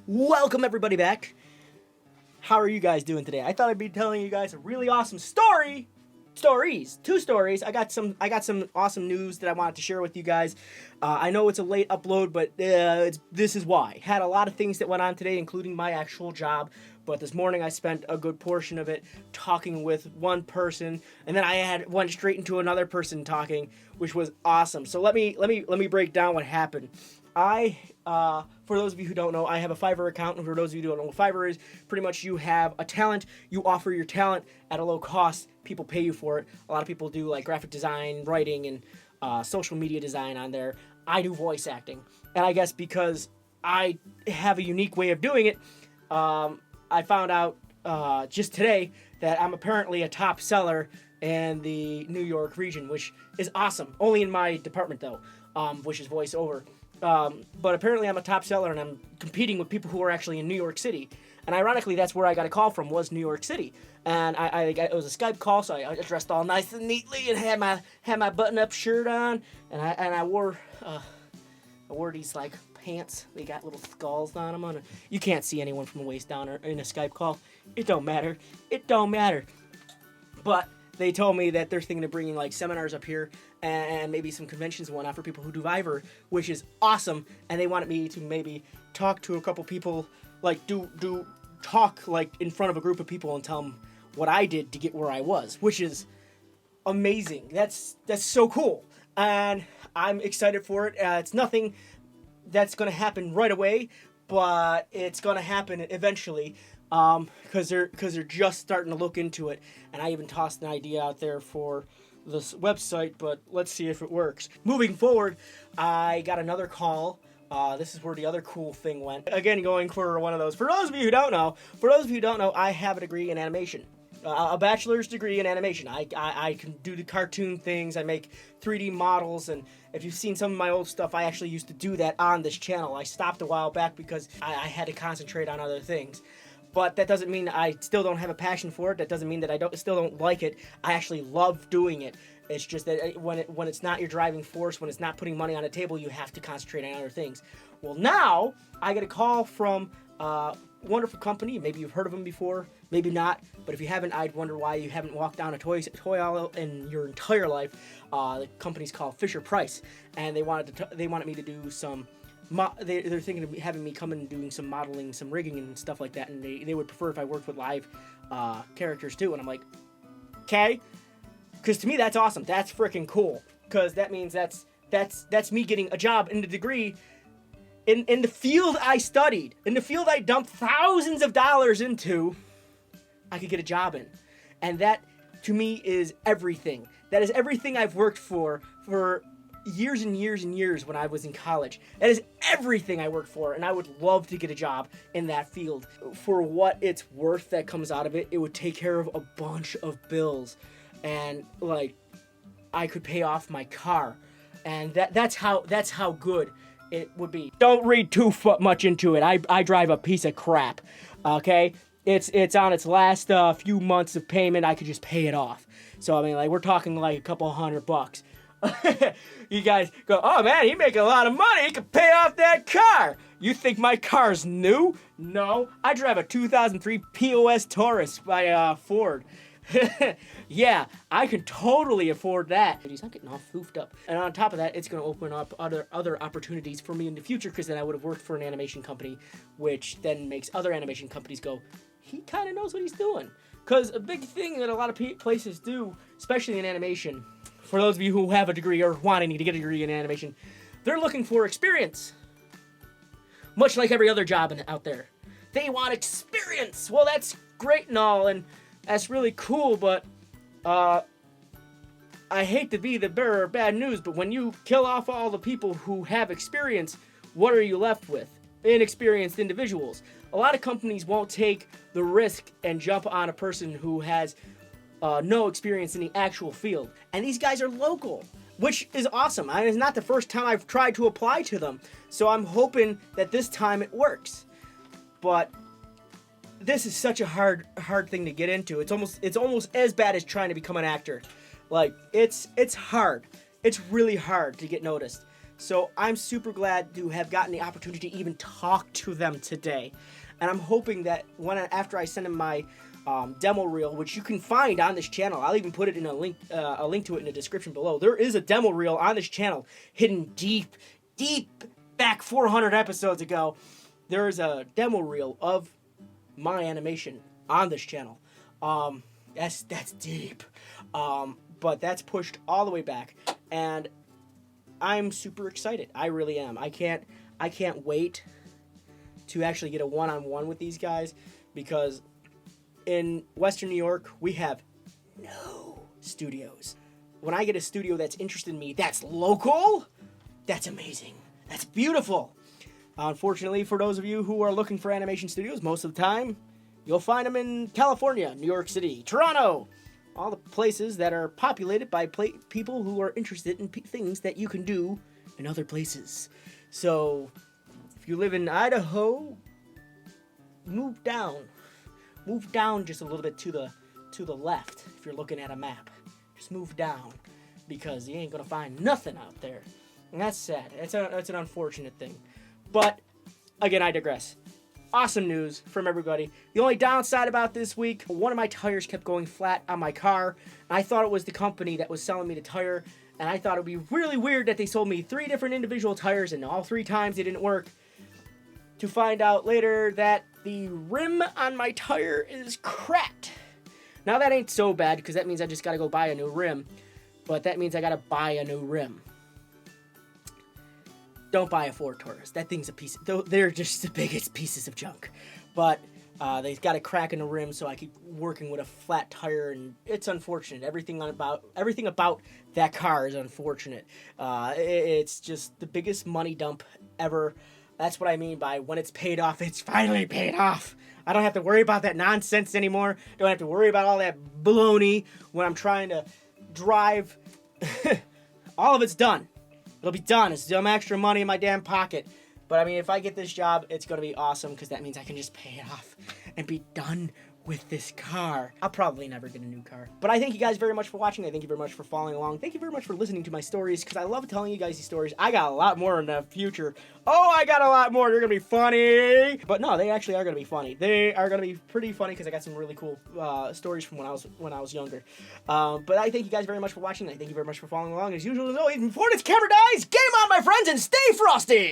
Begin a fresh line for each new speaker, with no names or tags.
Welcome everybody back. How are you guys doing today? I thought I'd be telling you guys a really awesome two stories. I got some awesome news that I wanted to share with you guys. I know it's a late upload, but this is why. Had a lot of things that went on today, including my actual job. But this morning I spent a good portion of it talking with one person, and then went straight into another person talking, which was awesome. So let me break down what happened. For those of you who don't know, I have a Fiverr account, and for those of you who don't know what Fiverr is, pretty much you have a talent, you offer your talent at a low cost, people pay you for it. A lot of people do like graphic design, writing, and social media design on there. I do voice acting, and I guess because I have a unique way of doing it, I found out just today that I'm apparently a top seller in the New York region, which is awesome. Only in my department though, which is voiceover. But apparently I'm a top seller and I'm competing with people who are actually in New York City. And ironically, that's where I got a call from, was New York City. And it was a Skype call, so I dressed all nice and neatly and had my button-up shirt on, and I wore these like pants. They got little skulls on them. You can't see anyone from the waist down or in a Skype call. It don't matter. But they told me that they're thinking of bringing like seminars up here and maybe some conventions and whatnot for people who do Fiverr, which is awesome. And they wanted me to maybe talk to a couple people, like talk like in front of a group of people and tell them what I did to get where I was, which is amazing. That's so cool, and I'm excited for it. It's nothing that's going to happen right away, but it's going to happen eventually. Because they're just starting to look into it, and I even tossed an idea out there for this website, but let's see if it works. Moving forward, I got another call. This is where the other cool thing went. Again, going for one of those. For those of you who don't know, I have a degree in animation. A bachelor's degree in animation. I can do the cartoon things. I make 3D models, and if you've seen some of my old stuff, I actually used to do that on this channel. I stopped a while back because I had to concentrate on other things. But that doesn't mean I still don't have a passion for it. That doesn't mean that I still don't like it. I actually love doing it. It's just that when it's not your driving force, when it's not putting money on the table, you have to concentrate on other things. Well, now I get a call from a wonderful company. Maybe you've heard of them before, maybe not. But if you haven't, I'd wonder why you haven't walked down a toy aisle in your entire life. The company's called Fisher-Price, and they wanted me to do some. They're thinking of having me come in and doing some modeling, some rigging and stuff like that, and they would prefer if I worked with live characters too. And I'm like, okay, because to me that's awesome. That's freaking cool, because that means that's me getting a job in the degree in the field I studied, in the field I dumped thousands of dollars into. I could get a job in, and that to me is everything. That is everything I've worked for years and years and years when I was in college. That is everything I worked for, and I would love to get a job in that field. For what it's worth that comes out of it, it would take care of a bunch of bills, and like I could pay off my car, and that's how good it would be. Don't read too much into it. I drive a piece of crap. Okay, it's on its last few months of payment. I could just pay it off. So I mean, like, we're talking like a couple $100. You guys go, oh man, he making a lot of money. He can pay off that car. You think my car's new? No, I drive a 2003 POS Taurus by Ford. Yeah, I can totally afford that. I'm getting all foofed up. And on top of that, it's going to open up other opportunities for me in the future, because then I would have worked for an animation company, which then makes other animation companies go, he kind of knows what he's doing. Because a big thing that a lot of places do, especially in animation, for those of you who have a degree or wanting to get a degree in animation, they're looking for experience. Much like every other job out there. They want experience. Well, that's great and all, and that's really cool, but I hate to be the bearer of bad news, but when you kill off all the people who have experience, what are you left with? Inexperienced individuals. A lot of companies won't take the risk and jump on a person who has no experience in the actual field. And these guys are local, which is awesome. It's not the first time I've tried to apply to them, so I'm hoping that this time it works. But this is such a hard thing to get into. It's almost as bad as trying to become an actor. Like, it's hard. It's really hard to get noticed. So I'm super glad to have gotten the opportunity to even talk to them today. And I'm hoping that after I send them my demo reel, which you can find on this channel, I'll even put it in a link to it in the description below. There is a demo reel on this channel hidden deep back 400 episodes ago. There is a demo reel of my animation on this channel. That's deep. But that's pushed all the way back, and I'm super excited. I really am. I can't wait to actually get a one-on-one with these guys, because in Western New York, we have no studios. When I get a studio that's interested in me, that's local, that's amazing. That's beautiful. Unfortunately, for those of you who are looking for animation studios, most of the time, you'll find them in California, New York City, Toronto, all the places that are populated by people who are interested in things that you can do in other places. So, if you live in Idaho, move down just a little bit to the left. If you're looking at a map, just move down, because you ain't gonna find nothing out there, and that's sad. That's an unfortunate thing. But again, I digress. Awesome news from everybody. The only downside about this week, one of my tires kept going flat on my car. And I thought it was the company that was selling me the tire, and I thought it would be really weird that they sold me 3 different individual tires, and all 3 times they didn't work. To find out later that the rim on my tire is cracked. Now that ain't so bad, because that means I just gotta go buy a new rim. But that means I gotta buy a new rim. Don't buy a Ford Taurus. That thing's a piece. They're just the biggest pieces of junk. But they've got a crack in the rim, so I keep working with a flat tire, and it's unfortunate. Everything about that car is unfortunate. It's just the biggest money dump ever. That's what I mean by when it's paid off, it's finally paid off. I don't have to worry about that nonsense anymore. Don't have to worry about all that baloney when I'm trying to drive. All of it's done. It'll be done. It's some extra money in my damn pocket. But I mean, if I get this job, it's going to be awesome, because that means I can just pay it off and be done with this car. I'll probably never get a new car. But I thank you guys very much for watching. I thank you very much for following along. Thank you very much for listening to my stories, because I love telling you guys these stories. I got a lot more in the future. Oh, I got a lot more. They're going to be funny. But no, they actually are going to be funny. They are going to be pretty funny, because I got some really cool stories from when I was younger. But I thank you guys very much for watching. I thank you very much for following along. As usual, as always, before this camera dies, game on, my friends, and stay frosty!